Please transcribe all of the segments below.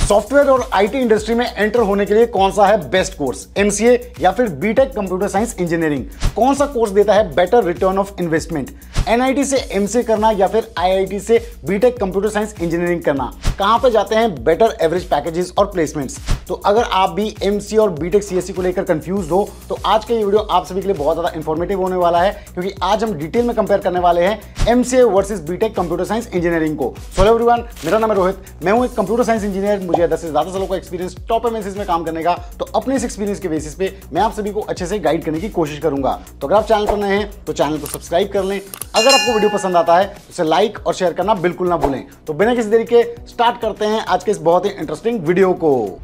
Software और IT industry में enter होने के लिए कौन सा है बेस्ट कोर्स, एमसीए या फिर बीटेक कंप्यूटर साइंस इंजीनियरिंग? कौन सा कोर्स देता है better return of investment? NIT से एमसीए करना या फिर आईआईटी से बीटेक कंप्यूटर साइंस इंजीनियरिंग करना? कहां पे जाते हैं बेटर एवरेज पैकेजेस और प्लेसमेंट्स? तो अगर आप भी एमसीए और बीटेक सीएससी को लेकर कंफ्यूज हो तो आज का ये वीडियो आप सभी के लिए बहुत ज्यादा इंफॉर्मेटिव होने वाला है, क्योंकि आज हम डिटेल में कंपेयर करने वाले हैं MCA versus B Tech computer science engineering को। सो हेलो एवरीवन, मेरा नाम है रोहित, मैं हूं एक कंप्यूटर साइंस इंजीनियर। मुझे 10 से ज्यादा सालों का एक्सपीरियंस टॉप एमएनसीज में काम करने का, तो अपने इस एक्सपीरियंस के बेसिस पे मैं आप सभी को अच्छे से गाइड करने की कोशिश करूंगा। तो अगर आप चैनल पर नए हैं तो चैनल को सब्सक्राइब कर लें। अगर आपको वीडियो पसंद आता है तो इसे लाइक और शेयर करना बिल्कुल ना भूलें। तो बिना किसी देरी के स्टार्ट करते हैं आज के इस बहुत ही इंटरेस्टिंग वीडियो को।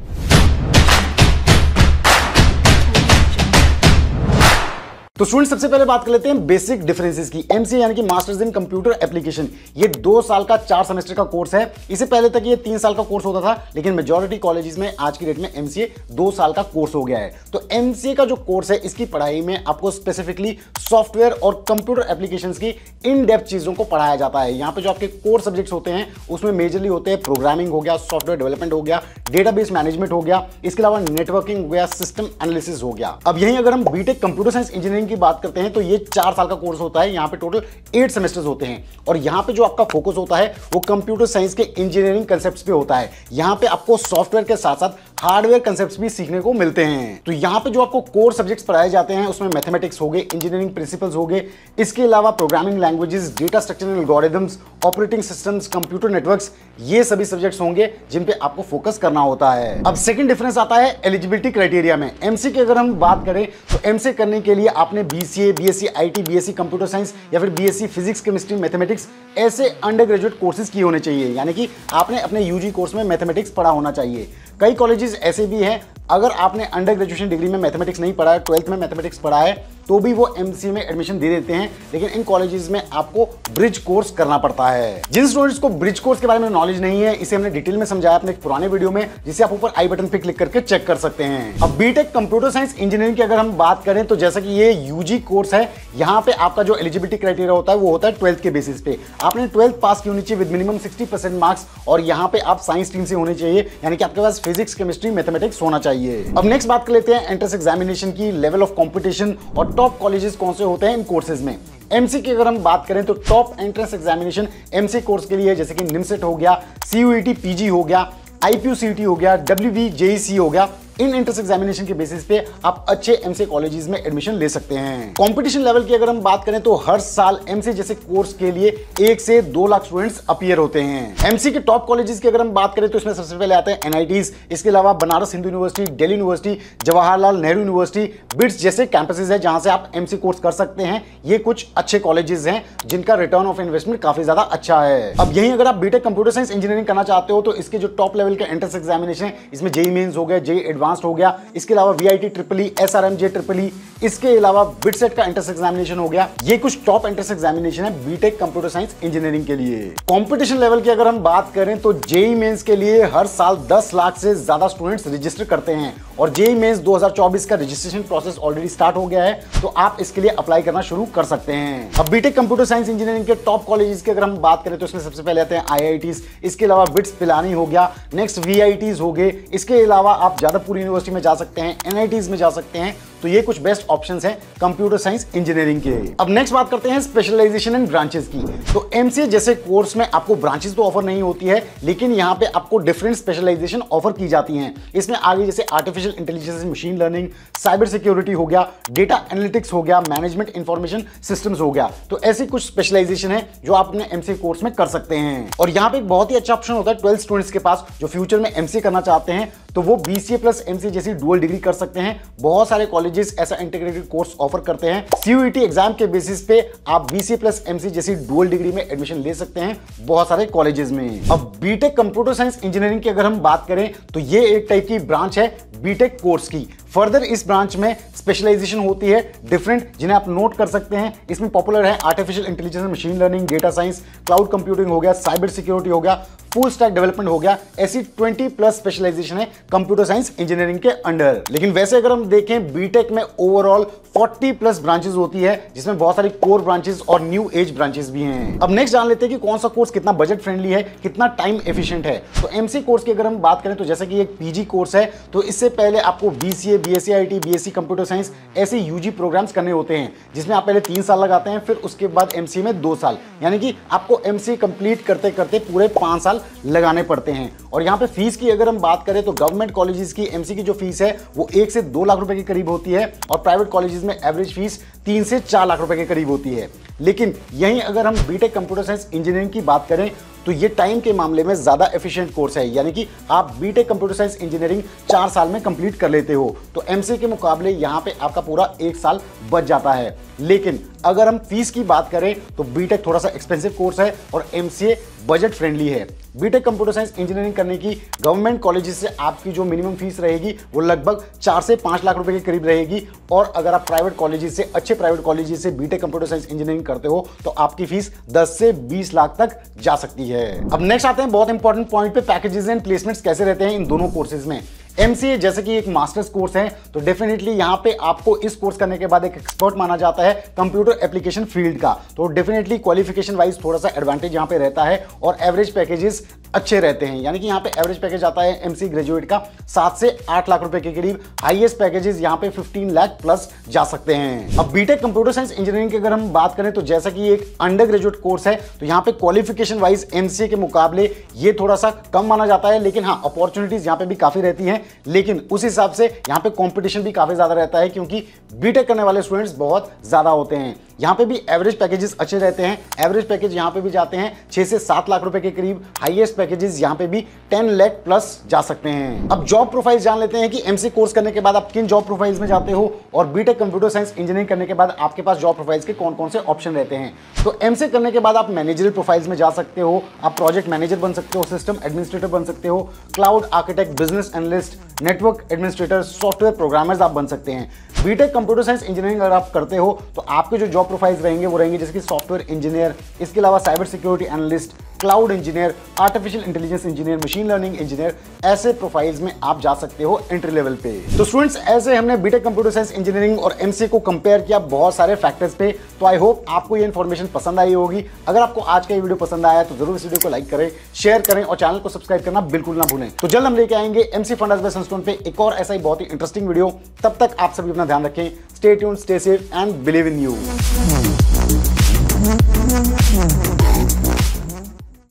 तो स्टूडेंट, सबसे पहले बात कर लेते हैं बेसिक डिफरेंसेस की। एमसीए यानी कि मास्टर्स इन कंप्यूटर एप्लीकेशन, ये 2 साल का 4 सेमेस्टर का कोर्स है। इससे पहले तक ये 3 साल का कोर्स होता था, लेकिन मेजॉरिटी कॉलेजेस में आज की डेट में एमसीए 2 साल का कोर्स हो गया है। तो एमसीए का जो कोर्स है, इसकी पढ़ाई में आपको स्पेसिफिकली सॉफ्टवेयर और कंप्यूटर एप्लीकेशंस की इन डेप्थ चीजों को पढ़ाया जाता है। यहाँ पे जो आपके कोर सब्जेक्ट्स होते हैं उसमें मेजरली होते हैं प्रोग्रामिंग हो गया, सॉफ्टवेयर डेवलपमेंट हो गया, डेटाबेस मैनेजमेंट हो गया, इसके अलावा नेटवर्किंग हो गया, सिस्टम एनालिसिस हो गया। अब यहीं अगर हम बीटेक कंप्यूटर साइंस इंजीनियरिंग की बात करते हैं तो ये 4 साल का कोर्स होता है। यहाँ पे टोटल 8 सेमेस्टर्स होते हैं और यहाँ पे जो आपका फोकस होता है वो कंप्यूटर साइंस के इंजीनियरिंग कंसेप्ट्स पे होता है। यहाँ पे आपको सॉफ्टवेयर के साथ साथ हार्डवेयर कंसेप्ट्स भी सीखने को मिलते हैं। तो यहाँ पे जो आपको कोर सब्जेक्ट्स पढ़ाए जाते हैं उसमें मैथमेटिक्स हो गए, इंजीनियरिंग प्रिंसिपल्स हो गए, इसके अलावा programming languages, data structure and algorithms, operating systems, computer networks, ये सभी सब्जेक्ट्स होंगे जिन पे आपको फोकस करना होता है। अब सेकंड डिफरेंस आता है एलिजिबिलिटी क्राइटेरिया में। एमसीए की अगर हम बात करें तो एमसीए करने के लिए आपने BCA, BSc IT, BSc computer science या फिर बीएससी फिजिक्स, केमिस्ट्री, मैथमेटिक्स ऐसे अंडर ग्रेजुएट कोर्सेज किए होने चाहिए, यानी कि आपने अपने यूजी कोर्स में मैथमेटिक्स पढ़ा होना चाहिए। कई कॉलेजेस ऐसे भी हैं, अगर आपने अंडर ग्रेजुएशन डिग्री में मैथमेटिक्स नहीं पढ़ा है, 12th में मैथमेटिक्स पढ़ा है, तो भी वो एमसीए में एडमिशन दे देते हैं, लेकिन इन कॉलेजेस में आपको ब्रिज कोर्स करना पड़ता है। जिन स्टूडेंट्स को ब्रिज कोर्स के बारे में नॉलेज नहीं है, इसे हमने डिटेल में समझाया अपने एक पुराने वीडियो में, जिसे आप ऊपर आई बटन पे क्लिक करके चेक कर सकते हैं। अब बीटेक कंप्यूटर साइंस इंजीनियरिंग की अगर हम बात करें तो जैसा कि ये यूजी कोर्स है, यहाँ पे आपका जो एलिजिबिलिटी क्राइटेरिया होता है वो होता है 12th के बेसिस पे। आपने 12th पास की होनी चाहिए विद मिनिमम 60% मार्क्स, और यहाँ पे आप साइंस स्ट्रीम से होने चाहिए, यानी कि आपके पास फिजिक्स, केमिस्ट्री, मैथमेटिक्स होना चाहिए। अब नेक्स्ट बात कर लेते हैं एंट्रेंस एग्जामिनेशन की, लेवल ऑफ कंपटीशन और टॉप कॉलेजेस कौन से होते हैं इन कोर्सेज में। एमसी की अगर हम बात करें तो top entrance examination MC course के लिए है, जैसे कि निमसेट हो गया, सीयूईटी पीजी हो गया, आईपीयूसीटी हो गया, डब्ल्यूबीजेईसी हो गया। इन एंट्रेंस एग्जामिनेशन के बेसिस पे आप अच्छे एमसीए कॉलेजेस में एडमिशन ले सकते हैं। कंपटीशन लेवल की अगर हम बात करें तो हर साल एमसीए जैसे कोर्स के लिए 1 से 2 लाख स्टूडेंट्स अपीयर होते हैं। एमसीए के टॉप कॉलेजेस की अगर हम बात करें तो इसमें सबसे पहले आते हैं एनआईटीज, इसके अलावा Banaras Hindu university, Delhi university, Jawaharlal Nehru university, bits जैसे कैंपसेस है जहां से आप एमसीए कोर्स कर सकते हैं। ये कुछ अच्छे कॉलेजेस हैं जिनका रिटर्न ऑफ इन्वेस्टमेंट काफी ज्यादा अच्छा है। अब यहीं अगर आप बीटेक कंप्यूटर साइंस इंजीनियरिंग करना चाहते हो तो इसके जो टॉप लेवल के एंट्रेंस एग्जामिनेशन है, इसमें जेईई मेंस हो गया, जेईई एडवांस्ड हो गया, इसके अलावा VIT triple E, SRMJ triple E, इसके अलावा बिटसेट का एंट्रेंस एग्जामिनेशन हो गया। ये कुछ टॉप एंट्रेंस एग्जामिनेशन है बीटेक कंप्यूटर साइंस इंजीनियरिंग के लिए। कंपटीशन लेवल की अगर हम बात करें तो जेईई मेंस के लिए हर साल 10 लाख से ज्यादा स्टूडेंट्स रजिस्टर करते हैं, और जेईई मेंस 2024 का रजिस्ट्रेशन प्रोसेस ऑलरेडी स्टार्ट हो गया है, तो आप इसके लिए अप्लाई करना शुरू कर सकते हैं। अब बीटेक कंप्यूटर साइंस इंजीनियरिंग के टॉप कॉलेजेस की अगर हम बात करें तो इसमें सबसे पहले आते हैं आईआईटीज, इसके अलावा बिट्स पिलानी हो गया, नेक्स्ट वीआईटीज हो गए, इसके अलावा आप जादवपुर यूनिवर्सिटी में जा सकते हैं, एनआईटीज में जा सकते हैं। तो ये कुछ बेस्ट ऑप्शंस हैं कंप्यूटर साइंस इंजीनियरिंग के। अब नेक्स्ट बात करते हैं स्पेशलाइजेशन एंड ब्रांचेस की। तो एमसीए जैसे कोर्स में आपको ब्रांचेस तो ऑफर नहीं होती है, लेकिन यहाँ पे आपको डिफरेंट स्पेशलाइजेशन ऑफर की जाती हैं। इसमें आगे जैसे artificial intelligence, machine learning, cyber security हो गया, डेटा एनालिटिक्स हो गया, मैनेजमेंट इंफॉर्मेशन सिस्टम्स हो गया। तो ऐसी कुछ स्पेशलाइजेशन है जो आप अपने एमसीए कोर्स में कर सकते हैं। और यहाँ पे एक बहुत ही अच्छा ऑप्शन होता है 12 स्टूडेंट्स के पास जो फ्यूचर में एमसीए करना चाहते हैं, तो वो बीसीए प्लस एमसीए जैसी डुअल डिग्री कर सकते हैं। बहुत सारे कॉलेजेस ऐसा इंटीग्रेटेड कोर्स ऑफर करते हैं। सीयूईटी एग्जाम के बेसिस पे आप बीसीए प्लस एमसीए जैसी डुअल डिग्री में एडमिशन ले सकते हैं बहुत सारे कॉलेजेस में। अब बीटेक कंप्यूटर साइंस इंजीनियरिंग की अगर हम बात करें तो ये एक टाइप की ब्रांच है बीटेक कोर्स की। फर्दर इस ब्रांच में स्पेशलाइजेशन होती है डिफरेंट, जिन्हें आप नोट कर सकते हैं। इसमें पॉपुलर है artificial intelligence, machine learning, data science, cloud computing हो गया, साइबर सिक्योरिटी हो गया, फुल स्टैक डेवलपमेंट हो गया। ऐसी 20+ स्पेशलाइजेशन है कंप्यूटर साइंस इंजीनियरिंग के अंडर। लेकिन वैसे अगर हम देखें बीटेक में ओवरऑल 40+ ब्रांचेस होती है, जिसमें बहुत सारी कोर ब्रांचेस और न्यू एज ब्रांचेस भी हैं। अब नेक्स्ट जान लेते हैं कि कौन सा कोर्स कितना बजट फ्रेंडली है, कितना टाइम एफिशिएंट है। तो एमसी कोर्स की अगर हम बात करें तो जैसे कि एक पीजी कोर्स है, तो इससे पहले आपको BCA, BSc IT, BSc computer science ऐसे यूजी प्रोग्राम्स करने होते हैं, जिसमें आप पहले 3 साल लगाते हैं, फिर उसके बाद एमसीए में 2 साल, यानी कि आपको एमसीए कंप्लीट करते करते पूरे 5 साल लगाने पड़ते हैं। और यहाँ पे फीस की अगर हम बात करें तो गवर्नमेंट कॉलेजेस की एमसी की जो फीस है वो 1 से 2 लाख रुपए के करीब होती है, और प्राइवेट कॉलेजेस में एवरेज फीस 3 से 4 लाख रुपए के करीब होती है। लेकिन यहीं अगर हम बीटेक कंप्यूटर साइंस इंजीनियरिंग की बात करें तो ये टाइम के मामले में ज्यादा एफिशिएंट कोर्स है, यानी कि आप बीटेक कंप्यूटर साइंस इंजीनियरिंग 4 साल में कंप्लीट कर लेते हो, तो एमसीए के मुकाबले यहाँ पे आपका पूरा 1 साल बच जाता है। लेकिन अगर हम फीस की बात करें तो बीटेक थोड़ा सा एक्सपेंसिव कोर्स है और एमसीए बजट फ्रेंडली है। बीटेक कंप्यूटर साइंस इंजीनियरिंग करने की गवर्नमेंट कॉलेजेस से आपकी जो मिनिमम फीस रहेगी वो लगभग 4 से 5 लाख रुपए के करीब रहेगी, और अगर आप प्राइवेट कॉलेजेस से, अच्छे प्राइवेट कॉलेजेस से बीटेक कंप्यूटर साइंस इंजीनियरिंग करते हो तो आपकी फीस 10 से 20 लाख तक जा सकती है। अब नेक्स्ट आते हैं बहुत इंपॉर्टेंट पॉइंट पे, पैकेजेस एंड प्लेसमेंट्स कैसे रहते हैं इन दोनों कोर्सेज में। एमसीए जैसे कि एक मास्टर्स कोर्स है, तो डेफिनेटली यहाँ पे आपको इस कोर्स करने के बाद एक एक्सपर्ट माना जाता है कंप्यूटर एप्लीकेशन फील्ड का, तो डेफिनेटली क्वालिफिकेशन वाइज थोड़ा सा एडवांटेज यहाँ पे रहता है, और एवरेज पैकेजेस अच्छे रहते हैं, यानी कि यहाँ पे एवरेज पैकेज आता है एमसी ग्रेजुएट का 7 से 8 लाख रुपए के करीब। हाईएस्ट पैकेजेस यहाँ पे 15 लाख प्लस जा सकते हैं। अब बीटेक कंप्यूटर साइंस इंजीनियरिंग की अगर हम बात करें तो जैसा कि एक अंडर ग्रेजुएट कोर्स है, तो यहाँ पे क्वालिफिकेशन वाइज एमसीए के मुकाबले ये थोड़ा सा कम माना जाता है, लेकिन हाँ अपॉर्चुनिटीज यहाँ पे भी काफी रहती हैं। लेकिन उस हिसाब से यहाँ पे कंपटीशन भी काफी ज्यादा रहता है, क्योंकि बीटेक करने वाले स्टूडेंट्स बहुत ज्यादा होते हैं। यहाँ पे भी एवरेज पैकेजेस अच्छे रहते हैं, एवरेज पैकेज यहाँ पे भी जाते हैं 6 से 7 लाख रुपए के करीब। हाईएस्ट पैकेजेस यहाँ पे भी 10 लाख प्लस जा सकते हैं। अब जॉब प्रोफाइल जान लेते हैं कि एमसी कोर्स करने के बाद आप किन जॉब प्रोफाइल्स में जाते हो, और बीटेक कंप्यूटर साइंस इंजीनियरिंग करने के बाद आपके पास जॉब प्रोफाइल्स के कौन कौन से ऑप्शन रहते हैं। तो एमसी करने के बाद आप मैनेजरल प्रोफाइल्स में जा सकते हो, आप प्रोजेक्ट मैनेजर बन सकते हो, सिस्टम एडमिनिस्ट्रेटर बन सकते हो, cloud architect, business analyst, network administrator, software programmers आप बन सकते हैं। बीटेक कंप्यूटर साइंस इंजीनियरिंग अगर आप करते हो तो आपके जो जॉब प्रोफाइल्स रहेंगे वो रहेंगे जैसे कि सॉफ्टवेयर इंजीनियर, इसके अलावा cyber security analyst, cloud engineer, artificial intelligence engineer, machine learning engineer, ऐसे प्रोफाइल्स में आप जा सकते हो एंट्री लेवल पे। तो स्टूडेंट्स, ऐसे हमने बीटेक कंप्यूटर साइंस इंजीनियरिंग और एमसीए को कंपेयर किया बहुत सारे फैक्टर्स पे। तो आई होप आपको ये इन्फॉर्मेशन पसंद आई होगी। अगर आपको आज का ये वीडियो पसंद आया तो जरूर इस वीडियो को लाइक करें, शेयर करें और चैनल को सब्सक्राइब करना बिल्कुल ना भूलें। तो जल्द हम लेके आएंगे एमसी फंडास बाय सनस्टोन पे एक और ऐसा ही बहुत ही इंटरेस्टिंग वीडियो। तब तक आप सभी अपना ध्यान रखें। Stay tuned, stay safe and believe in you.